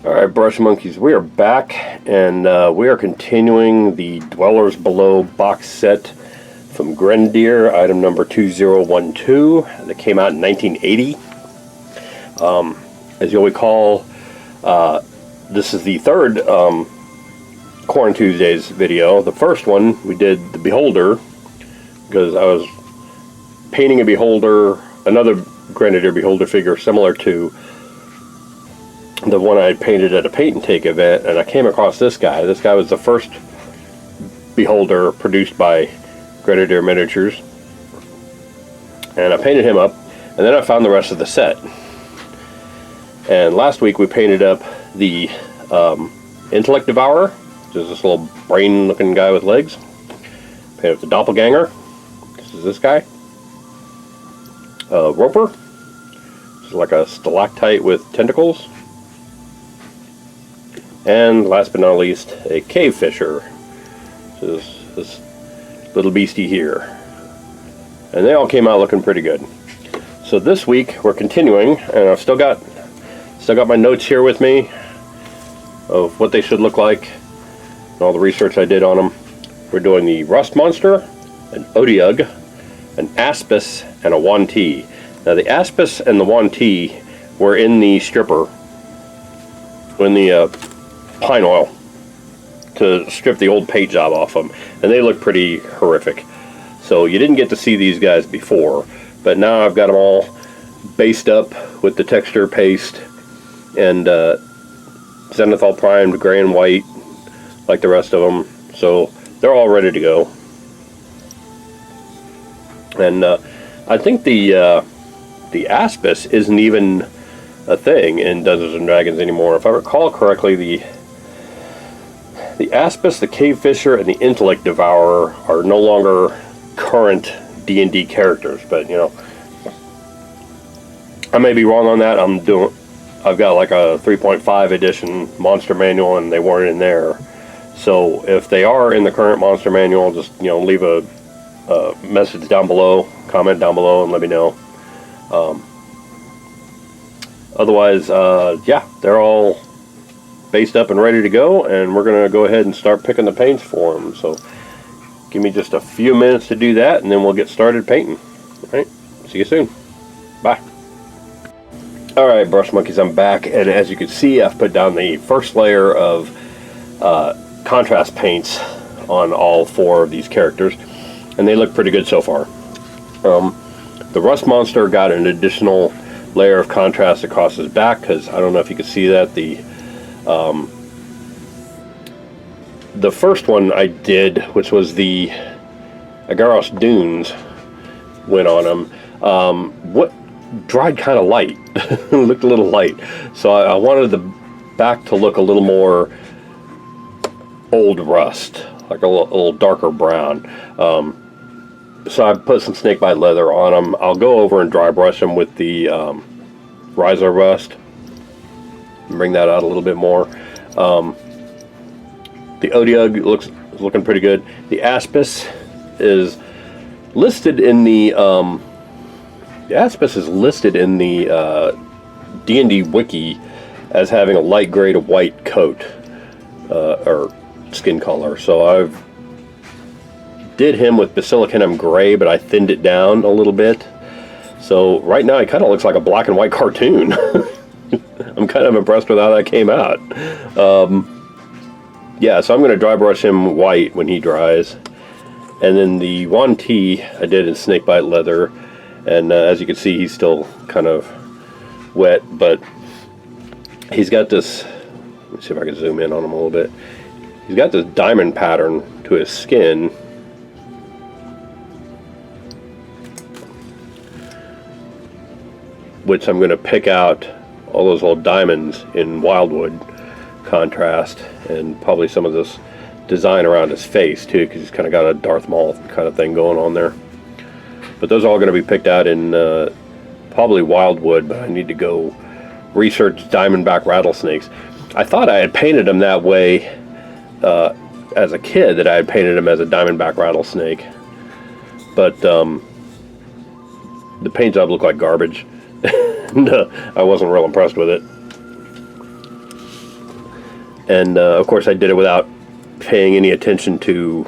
Alright, Brush Monkeys, we are back, and we are continuing the Dwellers Below box set from Grenadier, item number 2012, that came out in 1980. As you'll recall, this is the third Corn Tuesdays video. The first one, we did the Beholder, because I was painting a Beholder, another Grenadier Beholder figure similar to the one I painted at a paint and take event, and I came across this guy. This guy was the first Beholder produced by Grenadier Miniatures, and I painted him up, and then I found the rest of the set. And last week we painted up the Intellect Devourer, which is this little brain looking guy with legs. Painted up the Doppelganger, this is this guy. Roper, this is like a stalactite with tentacles. And last but not least, a cave fisher. This little beastie here. And they all came out looking pretty good. So this week we're continuing, and I've still got my notes here with me of what they should look like and all the research I did on them. We're doing the Rust Monster, an Odiug, an Aspis, and a Yuan-ti. Now the Aspis and the Yuan-ti were in the stripper, in the pine oil, to strip the old paint job off them, and they look pretty horrific. So you didn't get to see these guys before, but now I've got them all based up with the texture paste and zenithal primed gray and white like the rest of them, so they're all ready to go. And I think the Aspis isn't even a thing in Dungeons and Dragons anymore. If I recall correctly, the Aspis, the Cave Fisher, and the Intellect Devourer are no longer current D&D characters, but you know, I may be wrong on that. I've got like a 3.5 edition monster manual, and they weren't in there. So if they are in the current monster manual, just leave a message down below, comment down below, and let me know. Otherwise, yeah, they're all based up and ready to go, and we're going to go ahead and start picking the paints for them. So give me just a few minutes to do that, and then we'll get started painting. Alright, see you soon. Bye. Alright, Brush Monkeys, I'm back, and as you can see, I've put down the first layer of contrast paints on all four of these characters, and they look pretty good so far. The Rust Monster got an additional layer of contrast across his back, because I don't know if you can see that, the first one I did, which was the Agaros Dunes, went on him. What dried kind of light. It looked a little light, so I wanted the back to look a little more old rust, like a little darker brown. So I put some snakebite leather on them. I'll go over and dry brush them with the Riser Rust and bring that out a little bit more. The Odiug is looking pretty good. The Aspis is listed in the D&D wiki as having a light gray to white coat or skin color. So I've did him with Basilicanum gray, but I thinned it down a little bit. So right now he kind of looks like a black and white cartoon. I'm kind of impressed with how that came out. Yeah, so I'm going to dry brush him white when he dries. And then the Yuan-ti I did in snakebite leather, and as you can see, he's still kind of wet, but he's got this, let me see if I can zoom in on him a little bit. He's got this diamond pattern to his skin, which I'm going to pick out all those little diamonds in Wildwood contrast, and probably some of this design around his face too, because he's kind of got a Darth Maul kind of thing going on there. But those are all going to be picked out in probably Wildwood, but I need to go research diamondback rattlesnakes. I thought I had painted them that way as a kid, that I had painted them as a diamondback rattlesnake, but the paint job looked like garbage. No, I wasn't real impressed with it. And of course I did it without paying any attention to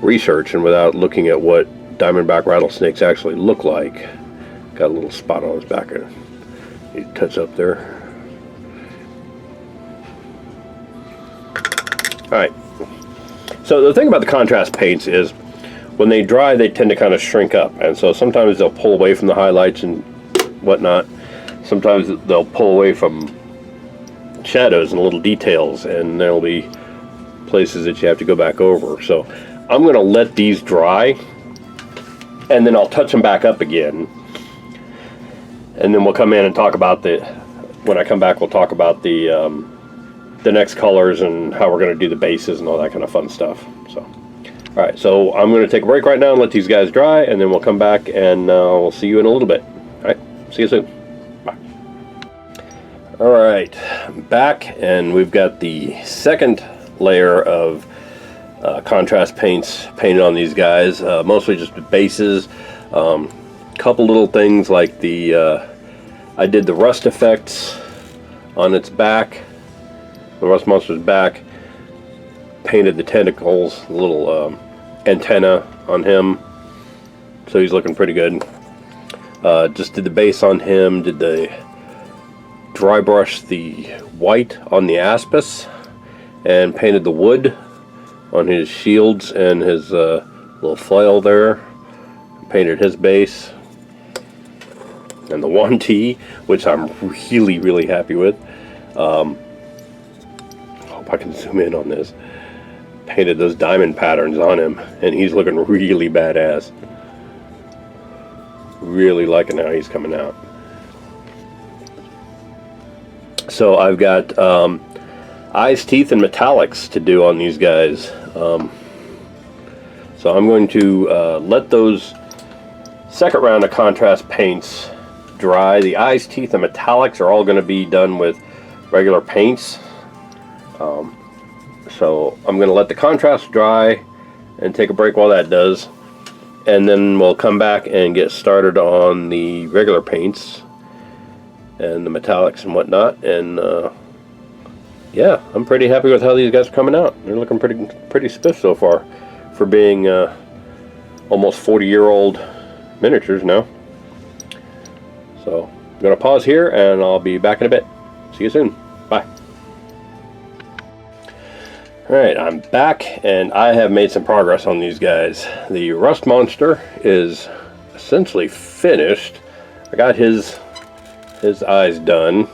research and without looking at what diamondback rattlesnakes actually look like. Got a little spot on his back there. He touch up there. Alright, so the thing about the contrast paints is when they dry they tend to kind of shrink up, and so sometimes they'll pull away from the highlights and whatnot. Sometimes they'll pull away from shadows and little details, and there'll be places that you have to go back over. So I'm going to let these dry, and then I'll touch them back up again, and then we'll come in and talk about when I come back we'll talk about the next colors and how we're going to do the bases and all that kind of fun stuff. So alright, so I'm going to take a break right now and let these guys dry, and then we'll come back and we'll see you in a little bit. Alright, see you soon. Bye. Alright, I'm back, and we've got the second layer of contrast paints painted on these guys, mostly just bases. Couple little things like I did the rust effects on its back, the rust monster's back, painted the tentacles, the little antenna on him, so he's looking pretty good. Just did the base on him, did the dry brush the white on the aspis, and painted the wood on his shields and his little flail there. Painted his base. And the 1T, which I'm really happy with. Hope I can zoom in on this. Painted those diamond patterns on him, and he's looking really badass. Really liking how he's coming out. So I've got eyes, teeth, and metallics to do on these guys. So I'm going to let those second round of contrast paints dry. The eyes, teeth, and metallics are all going to be done with regular paints. So I'm going to let the contrast dry and take a break while that does, and then we'll come back and get started on the regular paints and the metallics and whatnot. And yeah, I'm pretty happy with how these guys are coming out. They're looking pretty spiff so far for being almost 40-year-old miniatures now. So I'm going to pause here, and I'll be back in a bit. See you soon. Bye. Alright, I'm back, and I have made some progress on these guys. The rust monster is essentially finished. I got his eyes done.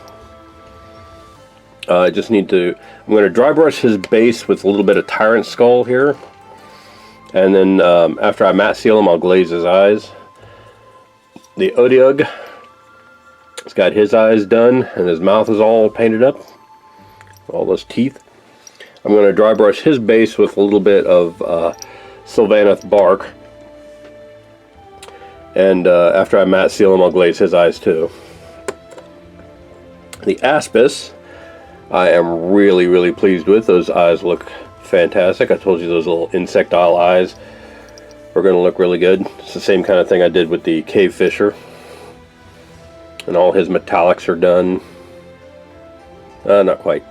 I just need to, I'm going to dry brush his base with a little bit of Tyrant Skull here, and then after I matte seal him, I'll glaze his eyes. The Odiug, it's got his eyes done, and his mouth is all painted up, all those teeth. I'm going to dry brush his base with a little bit of Sylvaneth bark, and after I matte seal him, I'll glaze his eyes too. The Aspis, I am really pleased with. Those eyes look fantastic. I told you those little insectile eyes are going to look really good. It's the same kind of thing I did with the Cave Fisher. And all his metallics are done. Not quite.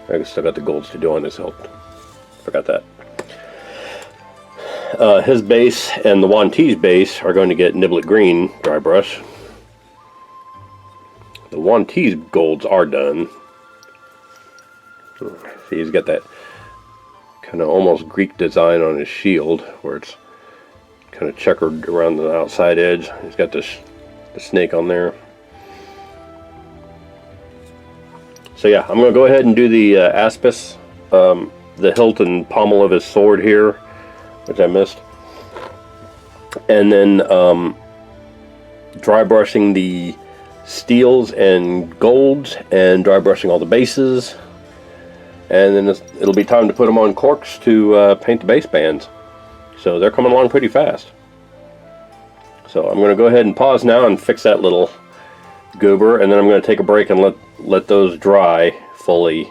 I still got the golds to do on this hilt. Forgot that. His base and the 1T's base are going to get Niblet Green dry brush. The 1T's golds are done. See, he's got that kind of almost Greek design on his shield, where it's kind of checkered around the outside edge. He's got the snake on there. So yeah, I'm going to go ahead and do the Aspis, the hilt and pommel of his sword here, which I missed. And then dry brushing the steels and golds, and dry brushing all the bases. And then it'll be time to put them on corks to paint the base bands. So they're coming along pretty fast. So I'm going to go ahead and pause now and fix that little goober, and then I'm going to take a break and let those dry fully,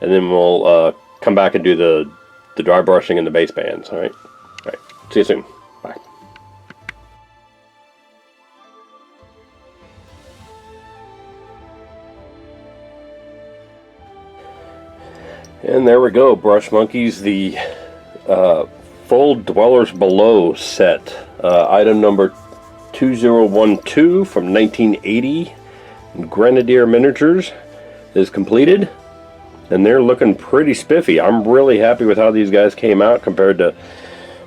and then we'll come back and do the dry brushing and the base bands. All right. See you soon. Bye. And there we go, Brush Monkeys, the full Dwellers Below set. Item number 2012 from 1980. Grenadier Miniatures is completed. And they're looking pretty spiffy. I'm really happy with how these guys came out compared to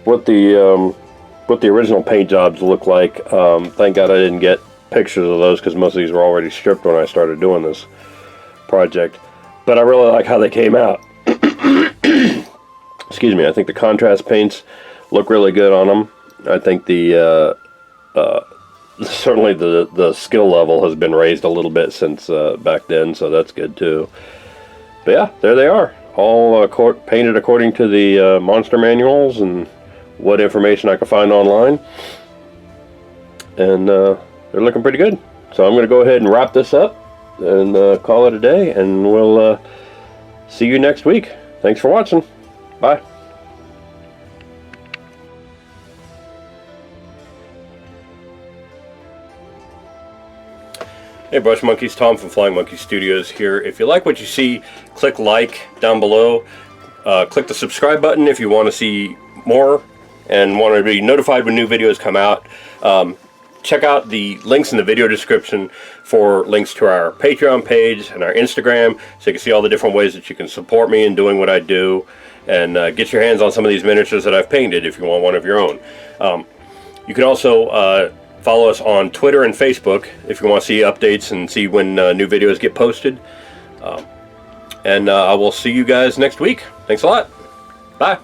what the original paint jobs look like. Thank God I didn't get pictures of those because most of these were already stripped when I started doing this project. But I really like how they came out. Excuse me. I think the contrast paints look really good on them. I think the certainly the skill level has been raised a little bit since back then, so that's good too. But yeah, there they are, all painted according to the monster manuals and what information I could find online, and they're looking pretty good. So I'm going to go ahead and wrap this up and call it a day, and we'll see you next week. Thanks for watching. Bye. Hey Brush Monkeys, Tom from Flying Monkey Studios here. If you like what you see, click like down below. Click the subscribe button if you want to see more and want to be notified when new videos come out. Check out the links in the video description for links to our Patreon page and our Instagram, so you can see all the different ways that you can support me in doing what I do, and get your hands on some of these miniatures that I've painted if you want one of your own. You can also follow us on Twitter and Facebook if you want to see updates and see when new videos get posted. And I will see you guys next week. Thanks a lot. Bye.